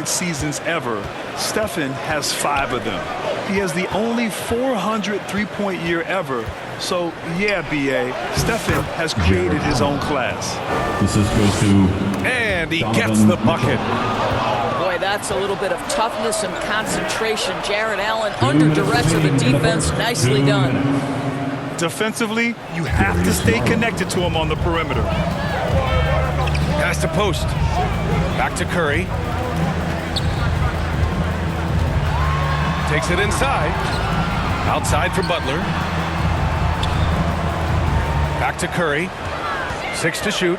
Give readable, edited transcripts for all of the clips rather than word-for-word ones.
seasons ever. Stephen has 5 of them. He has the only 400 three-point year ever. So, yeah, B.A., Stephen has created his own class. This is goes to... And he gets the bucket. Boy, that's a little bit of toughness and concentration. Jared Allen under duress of the defense. Nicely done. Defensively, you have to stay connected to him on the perimeter. Pass to post. Back to Curry. Takes it inside. Outside for Butler. Back to Curry. 6 to shoot.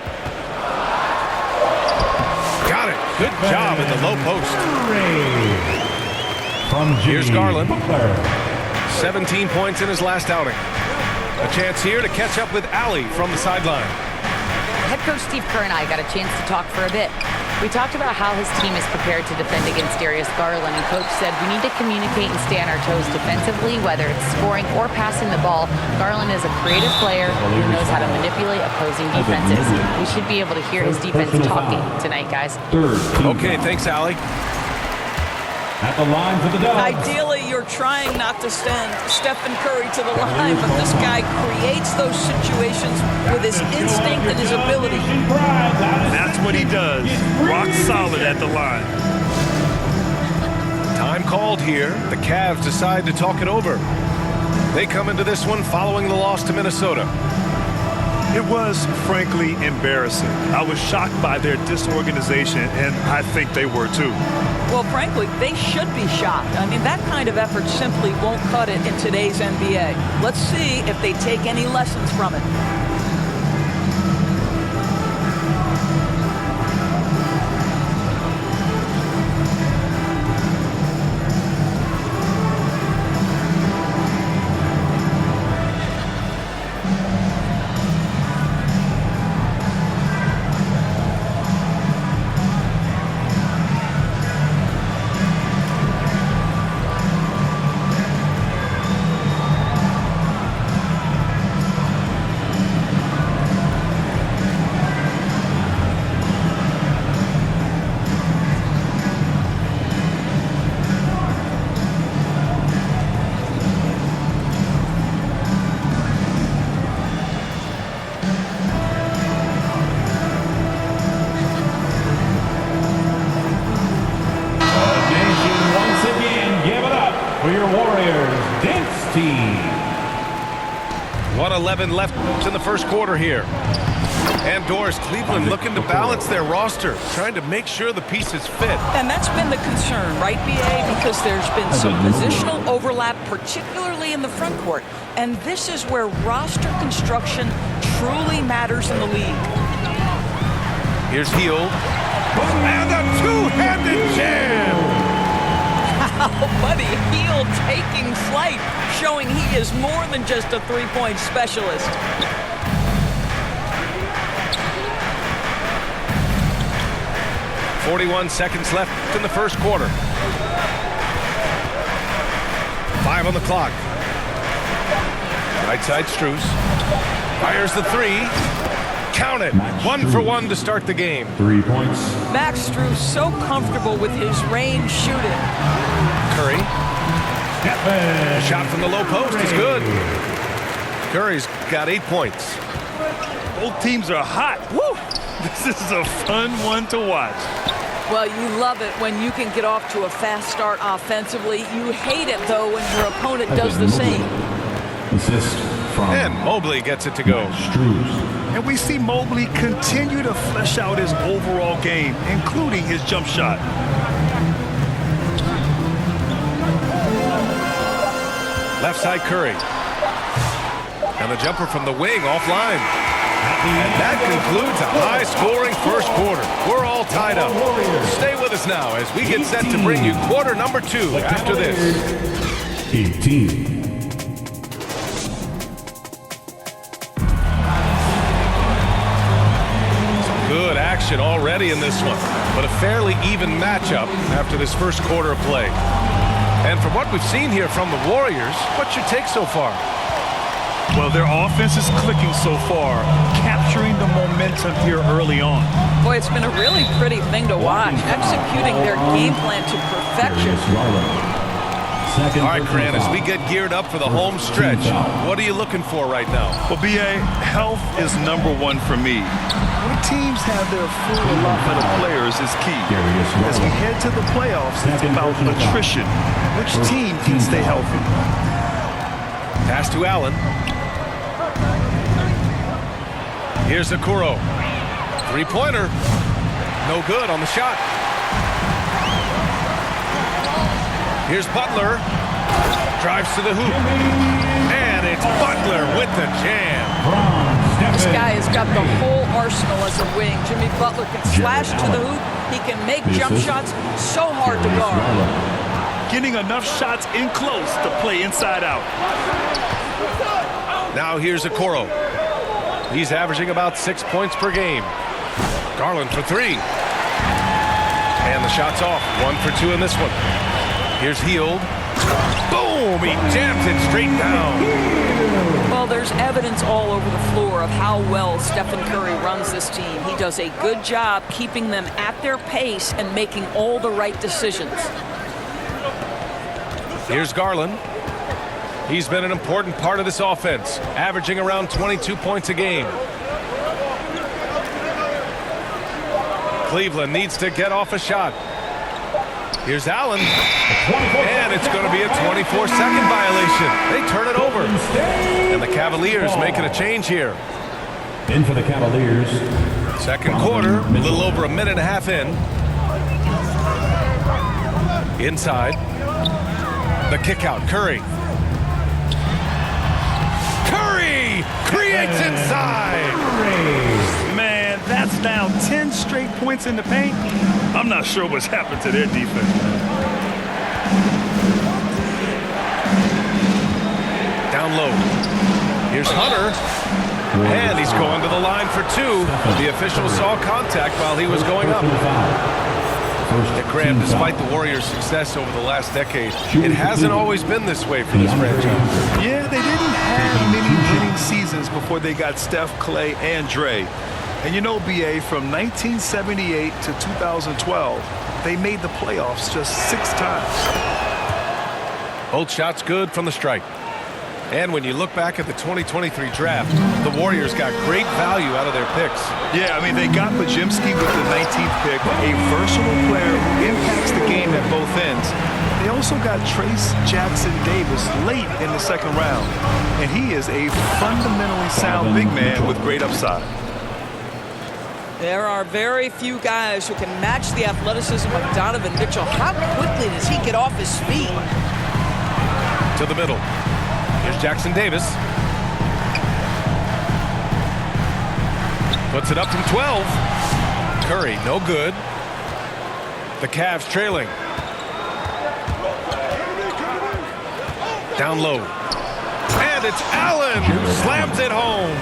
Got it. Good job in the low post. Here's Garland. 17 points in his last outing. A chance here to catch up with Allie from the sideline. Head coach Steve Kerr and I got a chance to talk for a bit. We talked about how his team is prepared to defend against Darius Garland, and coach said we need to communicate and stay on our toes defensively, whether it's scoring or passing the ball. Garland is a creative player who knows how to manipulate opposing defenses. We should be able to hear his defense talking tonight, guys. Okay, thanks, Allie. At the line for the Dogs. Ideally, you're trying not to send Stephen Curry to the line, but this guy creates those situations with his instinct and his ability. That's what he does. Rock solid at the line. Time called here. The Cavs decide to talk it over. They come into this one following the loss to Minnesota. It was, frankly, embarrassing. I was shocked by their disorganization, and I think they were too. Well, frankly, they should be shocked. I mean, that kind of effort simply won't cut it in today's NBA. Let's see if they take any lessons from it. For your Warriors dance team. 1:11 left in the first quarter here. And Doris, Cleveland looking to balance their roster, trying to make sure the pieces fit. And that's been the concern, right, B.A.? Because there's been some positional overlap, particularly in the front court. And this is where roster construction truly matters in the league. Here's Hield. And a two-handed jam! Buddy, Hield taking flight, showing he is more than just a three-point specialist. .41 seconds left in the first quarter. 5 on the clock. Right side, Strus. Fires the three. Count it. Max 1 for 1 to start the game. 3 points. Max Strus so comfortable with his range shooting. Curry. Shot from the low post is good. Curry's got 8 points. Both teams are hot. Woo! This is a fun one to watch. Well, you love it when you can get off to a fast start offensively. You hate it, though, when your opponent does the same. Assist from And Mobley gets it to go. Strus. And we see Mobley continue to flesh out his overall game, including his jump shot. Left side, Curry. And the jumper from the wing offline. And that concludes a high-scoring first quarter. We're all tied up. Stay with us now as we get set to bring you quarter number 2 after this. 18. Good action already in this one, but a fairly even matchup after this first quarter of play. And from what we've seen here from the Warriors, what's your take so far? Well, their offense is clicking so far, capturing the momentum here early on. Boy, it's been a really pretty thing to watch, executing their game plan to perfection. All right, Grant, as we get geared up for the home stretch, what are you looking for right now? Well, B.A., health is #1 for me. When teams have their full allotment of players is key. As we head to the playoffs, it's about attrition. Which team can stay healthy? Pass to Allen. Here's Okoro. Three-pointer. No good on the shot. Here's Butler. Drives to the hoop. And it's Butler with the jam. This guy has got the whole arsenal as a wing. Jimmy Butler can slash to the hoop. He can make jump shots so hard to guard. Getting enough shots in close to play inside out. Now here's Okoro. He's averaging about 6 points per game. Garland for three. And the shot's off. 1 for 2 in this one. Here's Hield. Boom! He jams it straight down. Well, there's evidence all over the floor of how well Stephen Curry runs this team. He does a good job keeping them at their pace and making all the right decisions. Here's Garland. He's been an important part of this offense, averaging around 22 points a game. Cleveland needs to get off a shot. Here's Allen. And it's going to be a 24-second violation. They turn it over. And the Cavaliers making a change here. In for the Cavaliers. Second quarter, a little over a minute and a half in. Inside. The kick out, Curry. Curry creates inside. Man, that's now 10 straight points in the paint. I'm not sure what's happened to their defense. Down low. Here's Hunter. And he's going to the line for two. The official saw contact while he was going up. Graham, despite the Warriors' success over the last decade, it hasn't always been this way for this franchise. Yeah, they didn't have many winning seasons before they got Steph, Clay, and Dre. And you know, B.A., from 1978 to 2012, they made the playoffs just 6 times. Both shots good from the stripe. And when you look back at the 2023 draft, the Warriors got great value out of their picks. Yeah, I mean, they got Podziemski with the 19th pick, a versatile player who impacts the game at both ends. They also got Trace Jackson-Davis late in the second round, and he is a fundamentally sound big man with great upside. There are very few guys who can match the athleticism of Donovan Mitchell. How quickly does he get off his feet? To the middle. Here's Jackson Davis. Puts it up from 12. Curry, no good. The Cavs trailing. Down low. And it's Allen who slams it home.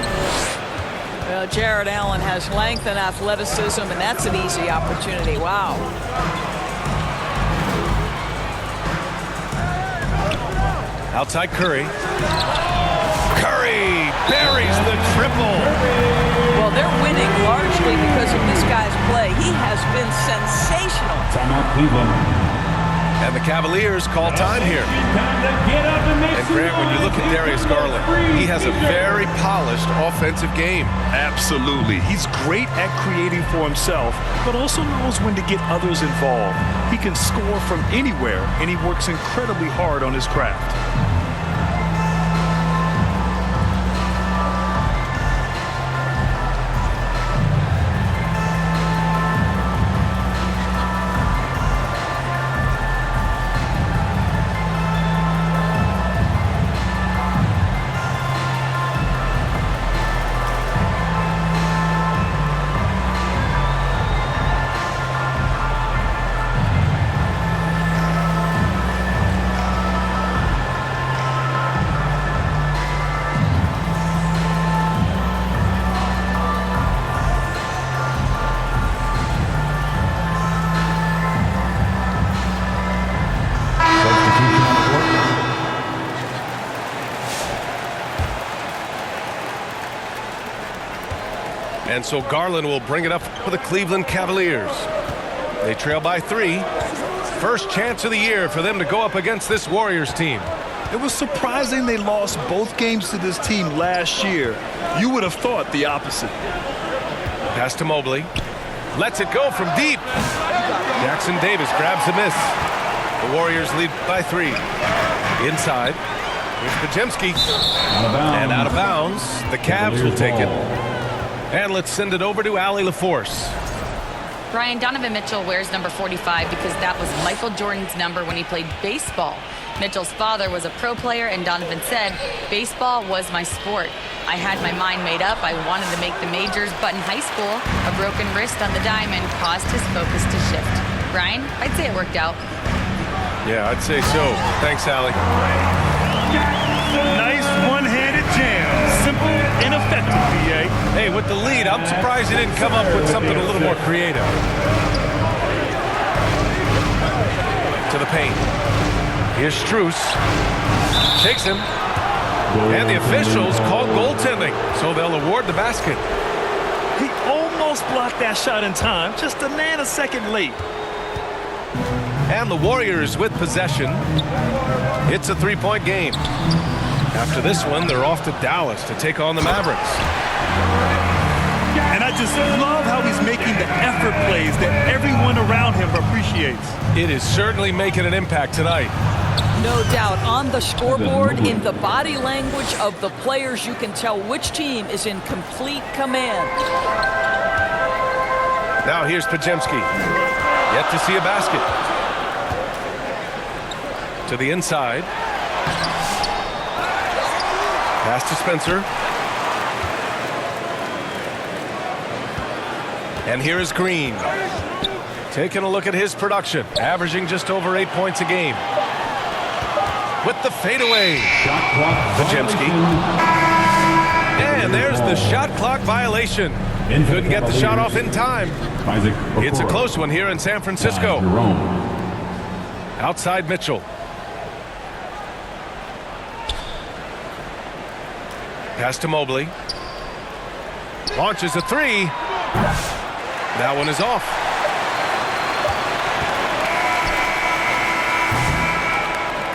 Well, Jared Allen has length and athleticism, and that's an easy opportunity. Wow. Outside Curry. Curry buries the triple. Well, they're winning largely because of this guy's play. He has been sensational. Timeout, Cleveland. And the Cavaliers call time here. And Grant, when you look at Darius Garland, he has a very polished offensive game. Absolutely. He's great at creating for himself, but also knows when to get others involved. He can score from anywhere, and he works incredibly hard on his craft. And so Garland will bring it up for the Cleveland Cavaliers. They trail by 3. First chance of the year for them to go up against this Warriors team. It was surprising they lost both games to this team last year. You would have thought the opposite. Pass to Mobley. Lets it go from deep. Jackson Davis grabs the miss. The Warriors lead by 3. Inside. Here's Podziemski. And out of bounds. The Cavs will take it. And let's send it over to Allie LaForce. Brian, Donovan Mitchell wears number 45 because that was Michael Jordan's number when he played baseball. Mitchell's father was a pro player, and Donovan said, "Baseball was my sport. I had my mind made up. I wanted to make the majors, but in high school, a broken wrist on the diamond caused his focus to shift." Brian, I'd say it worked out. Yeah, I'd say so. Thanks, Allie. Nice one-handed jam. Simple and effective, BA. Hey, with the lead, I'm surprised he didn't come up with something a little more creative. To the paint. Here's Strus. Takes him. And the officials call goaltending, so they'll award the basket. He almost blocked that shot in time, just a nanosecond late. And the Warriors with possession. It's a 3-point game. After this one, they're off to Dallas to take on the Mavericks. And I just love how he's making the effort plays that everyone around him appreciates. It is certainly making an impact tonight. No doubt. On the scoreboard, in the body language of the players, you can tell which team is in complete command. Now here's Podziemski. Yet to see a basket. To the inside. Pass to Spencer. And here is Green. Taking a look at his production. Averaging just over 8 points a game. With the fadeaway. Podziemski. And there's the shot clock violation. Couldn't get the shot off in time. It's a close one here in San Francisco. Outside Mitchell. Pass to Mobley. Launches a 3. That one is off.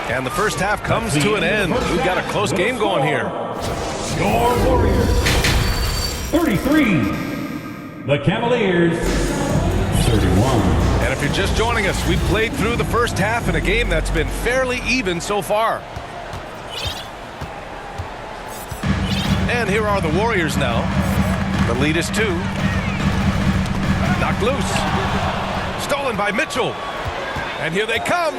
And the first half comes to an end. We've got a close game going here. Your Warriors 33. The Cavaliers 31. And if you're just joining us, we've played through the first half in a game that's been fairly even so far. And here are the Warriors now. The lead is 2. Knocked loose. Stolen by Mitchell. And here they come.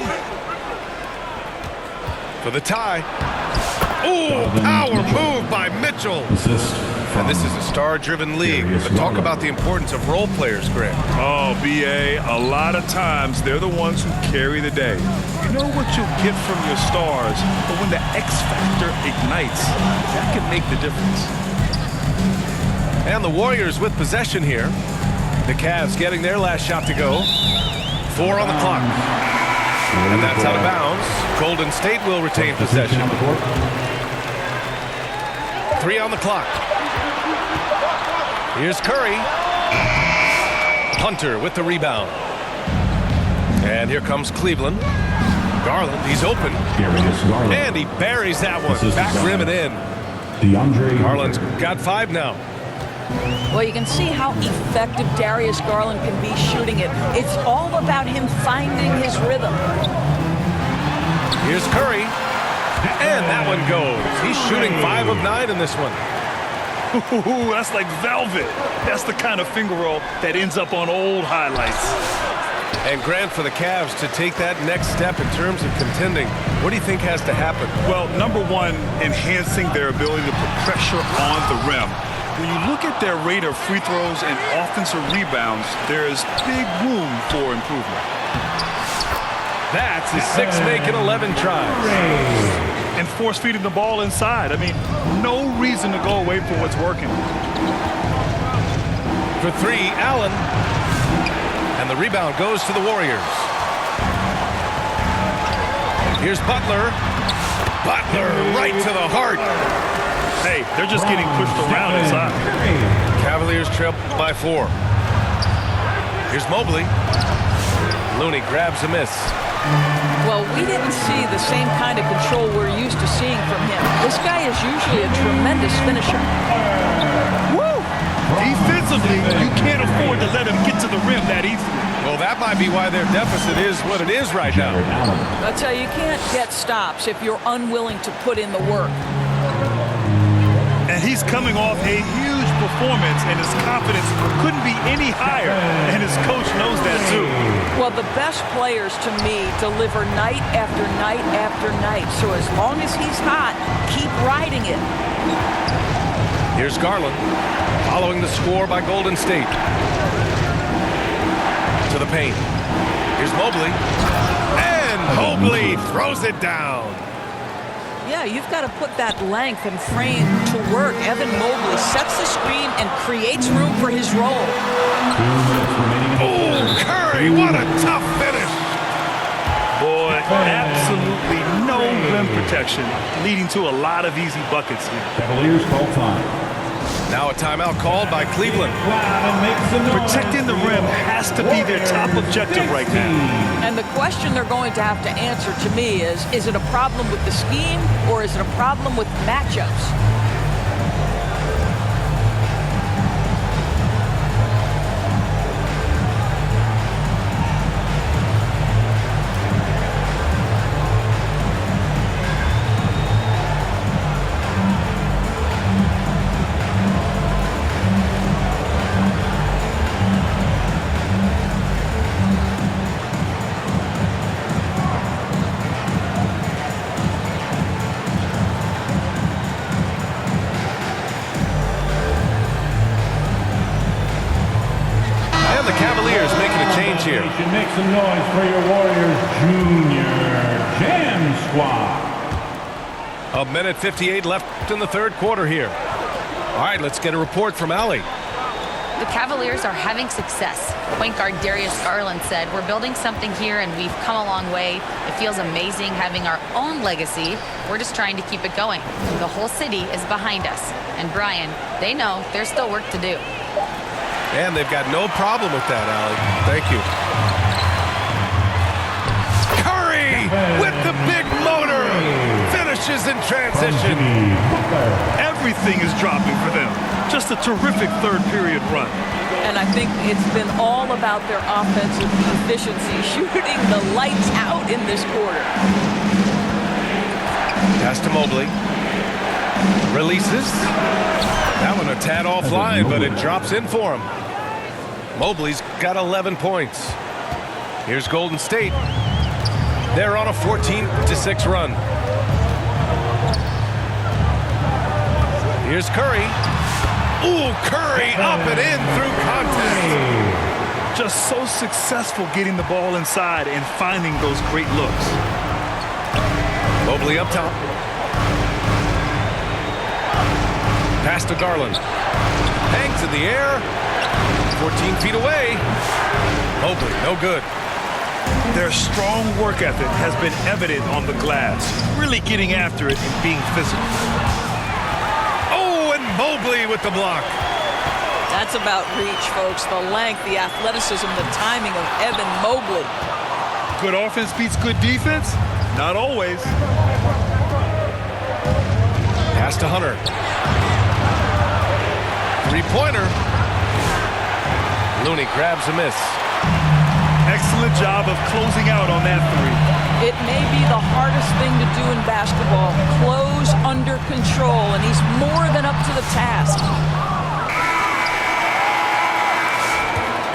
For the tie. Ooh, power move by Mitchell. And this is a star-driven league. But talk about the importance of role players, Greg. Oh, BA, a lot of times they're the ones who carry the day. You know what you'll get from your stars, but when the X factor ignites, that can make the difference. And the Warriors with possession here. The Cavs getting their last shot to go. 4 on the clock. And that's out of bounds. Golden State will retain possession. 3 on the clock. Here's Curry. Hunter with the rebound. And here comes Cleveland. Garland, he's open. And he buries that one. Back rim and in. Garland's got 5 now. Well, you can see how effective Darius Garland can be shooting it. It's all about him finding his rhythm. Here's Curry. And that one goes. He's shooting 5 of 9 in this one. Ooh, that's like velvet. That's the kind of finger roll that ends up on old highlights. And Grant, for the Cavs to take that next step in terms of contending, what do you think has to happen? Well, number one, enhancing their ability to put pressure on the rim. When you look at their rate of free throws and offensive rebounds, there's big room for improvement. That's his 6 making 11 tries. And force feeding the ball inside. I mean, no reason to go away from what's working. For 3, Allen. And the rebound goes to the Warriors. Here's Butler. Butler right to the heart. Hey, they're just getting pushed around inside. Cavaliers trail by 4. Here's Mobley. Looney grabs a miss. Well, we didn't see the same kind of control we're used to seeing from him. This guy is usually a tremendous finisher. Woo! Defensively, you can't afford to let him get to the rim that easily. Well, that might be why their deficit is what it is right now. I tell you, you can't get stops if you're unwilling to put in the work. And he's coming off a huge performance, and his confidence couldn't be any higher. And his coach knows that, too. Well, the best players, to me, deliver night after night after night. So as long as he's hot, keep riding it. Here's Garland, following the score by Golden State. To the paint. Here's Mobley. And Mobley throws it down. Yeah, you've got to put that length and frame to work. Evan Mobley sets the screen and creates room for his role. Oh, Curry, what a tough finish. Boy, absolutely no rim protection, leading to a lot of easy buckets here. Cavaliers call time. Now a timeout called by Cleveland. Protecting the rim has to be their top objective right now. And the question they're going to have to answer to me is it a problem with the scheme or is it a problem with matchups? Here. Make some noise for your Warriors Junior Jam Squad. 1:58 left in the third quarter here. All right, let's get a report from Allie. The Cavaliers are having success. Point guard Darius Garland said, "We're building something here and we've come a long way. It feels amazing having our own legacy. We're just trying to keep it going. The whole city is behind us. And Brian, they know there's still work to do." And they've got no problem with that, Allie. Thank you. Curry with the big motor. Finishes in transition. Everything is dropping for them. Just a terrific third period run. And I think it's been all about their offensive efficiency, shooting the lights out in this quarter. Pass to Mobley. Releases. That one a tad offline, but it drops in for him. Mobley's got 11 points. Here's Golden State. They're on a 14-6 run. Here's Curry. Ooh, Curry up and in through contact. Just so successful getting the ball inside and finding those great looks. Mobley up top. Pass to Garland. Hangs in the air. 14 feet away. Mobley, no good. Their strong work ethic has been evident on the glass. Really getting after it and being physical. Oh, and Mobley with the block. That's about reach, folks. The length, the athleticism, the timing of Evan Mobley. Good offense beats good defense? Not always. Pass to Hunter. Three-pointer. Looney grabs a miss. Excellent job of closing out on that three. It may be the hardest thing to do in basketball. Close under control, and he's more than up to the task.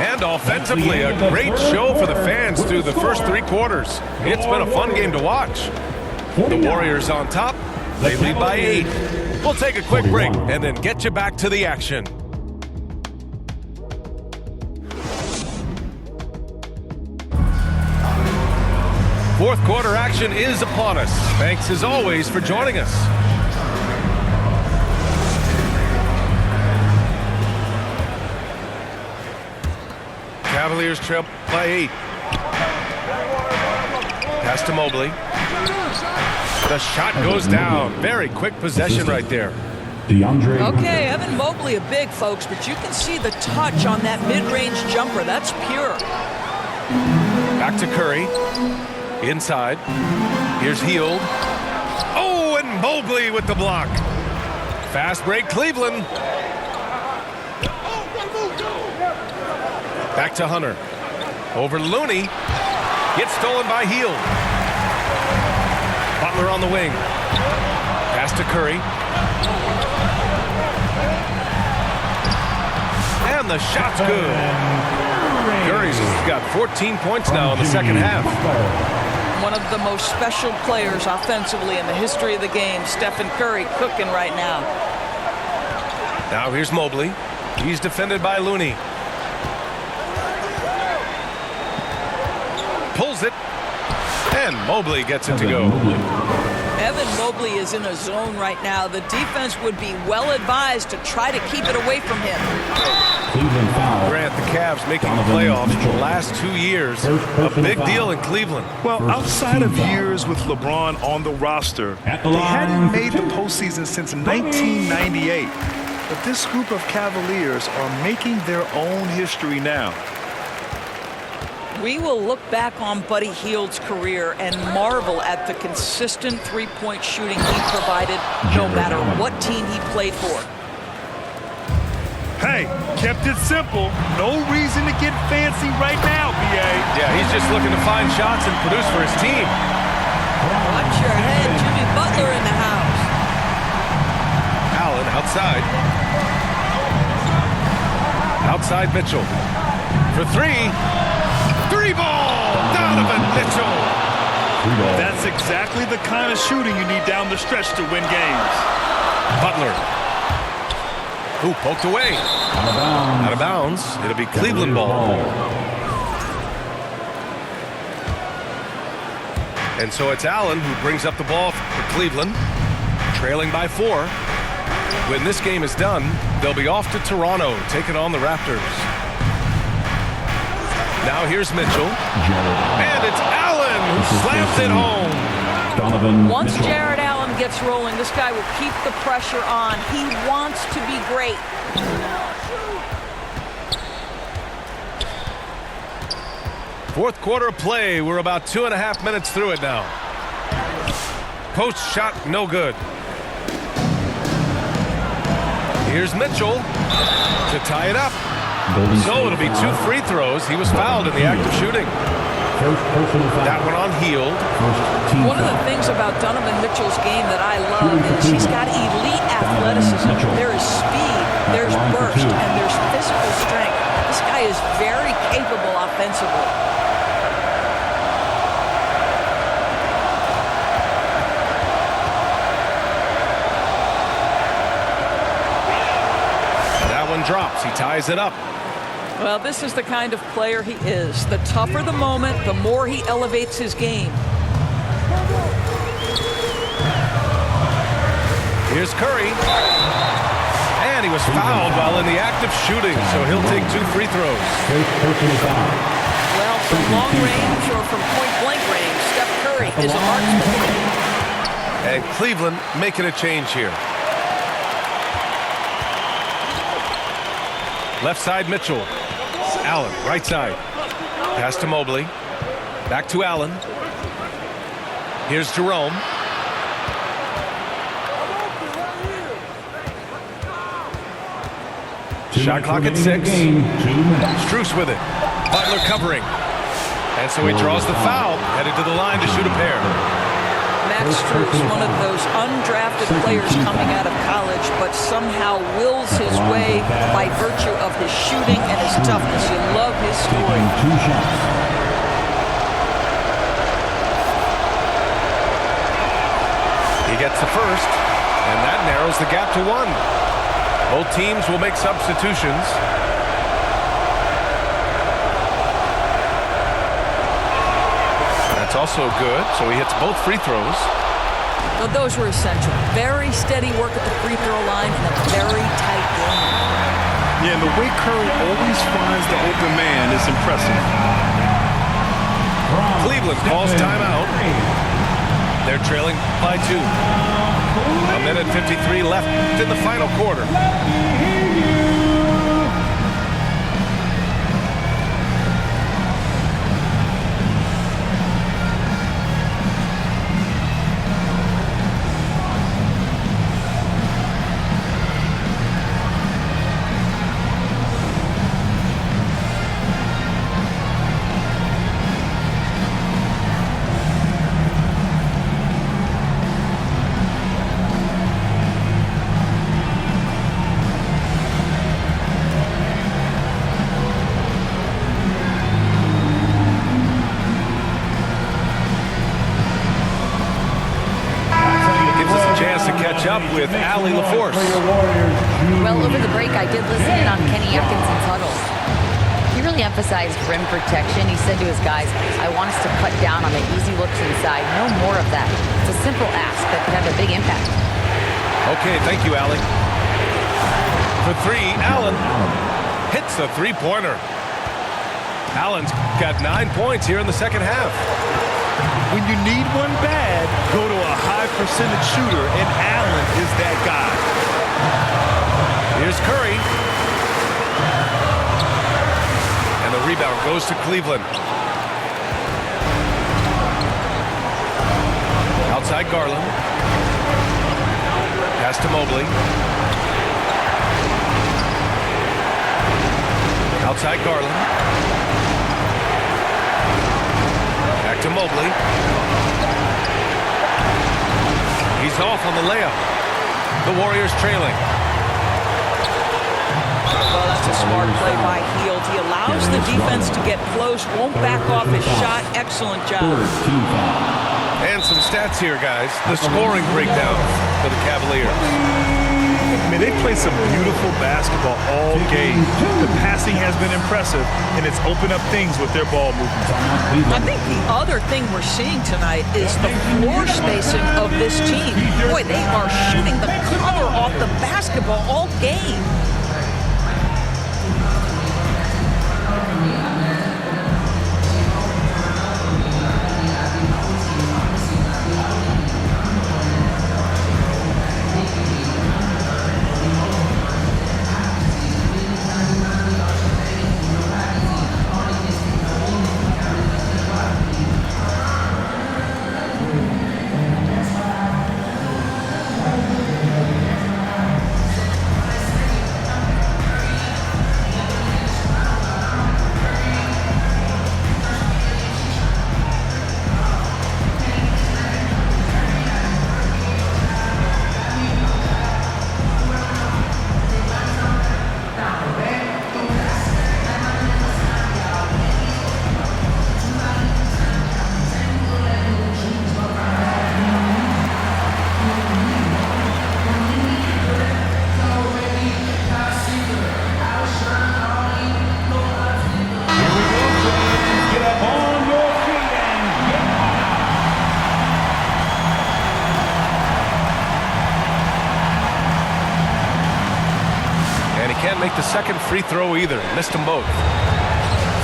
And offensively, a great show for the fans through the first three quarters. It's been a fun game to watch. The Warriors on top. They lead by 8. We'll take a quick break and then get you back to the action. Fourth quarter action is upon us. Thanks as always for joining us. Cavaliers trail by 8. Pass to Mobley. The shot goes down. Very quick possession right there. Okay, Evan Mobley a big, folks, but you can see the touch on that mid-range jumper. That's pure. Back to Curry. Inside. Here's Hield. Oh, and Mobley with the block. Fast break, Cleveland. Back to Hunter. Over to Looney. Gets stolen by Hield. Butler on the wing. Pass to Curry. And the shot's good. Curry's got 14 points now in the second half. One of the most special players offensively in the history of the game, Stephen Curry, cooking right now. Now here's Mobley. He's defended by Looney. Pulls it. And Mobley gets it to go. Evan Mobley is in a zone right now. The defense would be well advised to try to keep it away from him. Grant, the Cavs making the playoffs the last 2 years. A big deal in Cleveland. Well, outside of years with LeBron on the roster, they hadn't made the postseason since 1998. But this group of Cavaliers are making their own history now. We will look back on Buddy Hield's career and marvel at the consistent three-point shooting he provided no matter what team he played for. Hey, kept it simple. No reason to get fancy right now, B.A. Yeah, he's just looking to find shots and produce for his team. Watch your head, Jimmy Butler in the house. Allen outside. Outside Mitchell. For three. Three ball! Donovan Mitchell! That's exactly the kind of shooting you need down the stretch to win games. Butler. Ooh, poked away. Out of bounds. It'll be Cleveland ball. And so it's Allen who brings up the ball for Cleveland. Trailing by 4. When this game is done, they'll be off to Toronto, taking on the Raptors. Now here's Mitchell. And it's Allen who slams it home. Once Jared Allen gets rolling, this guy will keep the pressure on. He wants to be great. Fourth quarter of play. We're about 2.5 minutes through it now. Post shot, no good. Here's Mitchell to tie it up. So it'll be 2 free throws. He was fouled in the act of shooting. That one on Hield. One of the things about Donovan Mitchell's game that I love is he's got elite athleticism. There is speed, there's burst, and there's physical strength. This guy is very capable offensively. That one drops. He ties it up. Well, this is the kind of player he is. The tougher the moment, the more he elevates his game. Here's Curry. And he was fouled while in the act of shooting, so he'll take 2 free throws. Well, from long range or from point-blank range, Steph Curry is a marksman. And Cleveland making a change here. Left side, Mitchell. Allen, right side. Pass to Mobley. Back to Allen. Here's Jerome. Shot clock at 6. Strus with it. Butler covering. And so he draws the foul, headed to the line to shoot a pair. Max Strus, one of those undrafted players coming out of college, but somehow wills his way by virtue of his shooting and his toughness. You love his story. He gets the first, and that narrows the gap to 1. Both teams will make substitutions. That's also good, so he hits both free throws. Well, those were essential. Very steady work at the free throw line and a very tight game. Yeah, and the way Curry always finds the open man is impressive. Cleveland calls timeout. They're trailing by 2. A minute 53 left in the final quarter. Up with Allie LaForce. Well, over the break, I did listen in on Kenny Atkinson's huddles. He really emphasized rim protection. He said to his guys, I want us to cut down on the easy looks inside. No more of that. It's a simple ask that could have a big impact. Okay, thank you, Allie. For three, Allen hits a three-pointer. Allen's got 9 points here in the second half. When you need one bad, go to a high percentage shooter, and Allen is that guy. Here's Curry. And the rebound goes to Cleveland. Outside Garland. Pass to Mobley. Outside Garland. Back to Mobley. He's off on the layup. The Warriors trailing. Well, that's a smart play by Hield. He allows the defense to get close, won't back off his shot. Excellent job. And some stats here, guys. The scoring breakdown for the Cavaliers. I mean, they play some beautiful basketball all game. The passing has been impressive, and it's opened up things with their ball movement. I think the other thing we're seeing tonight is the floor spacing of this team. Boy, they are shooting the cover off the basketball all game. Can't make the second free throw either. Missed them both.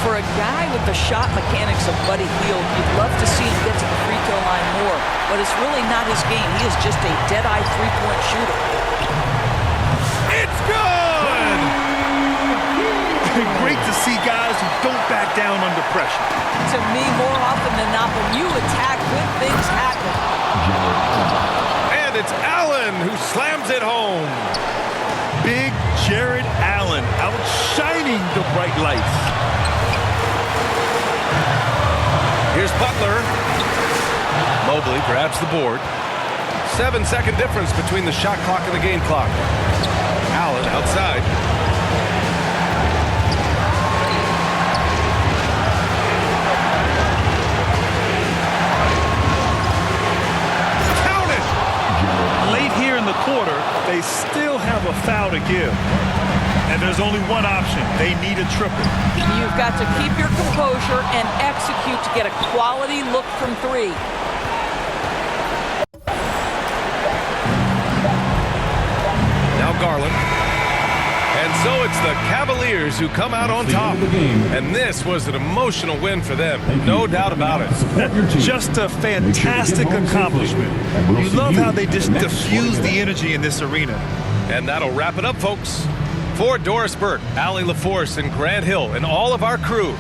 For a guy with the shot mechanics of Buddy Hield, you'd love to see him get to the free throw line more, but it's really not his game. He is just a dead-eye three-point shooter. It's good! Great to see guys who don't back down under pressure. To me, more often than not, when you attack, good things happen. And it's Allen who slams it home. Big Jared Allen outshining the bright lights. Here's Butler. Mobley grabs the board. 7-second difference between the shot clock and the game clock. Allen outside. Count it! Late here in the quarter, they still have a foul to give. And there's only one option. They need a triple. You've got to keep your composure and execute to get a quality look from three. Now Garland. And so it's the Cavaliers who come out on top. And this was an emotional win for them. No doubt about it. Just a fantastic accomplishment. You love how they just diffuse the energy in this arena. And that'll wrap it up, folks. For Doris Burke, Allie LaForce, and Grant Hill, and all of our crew,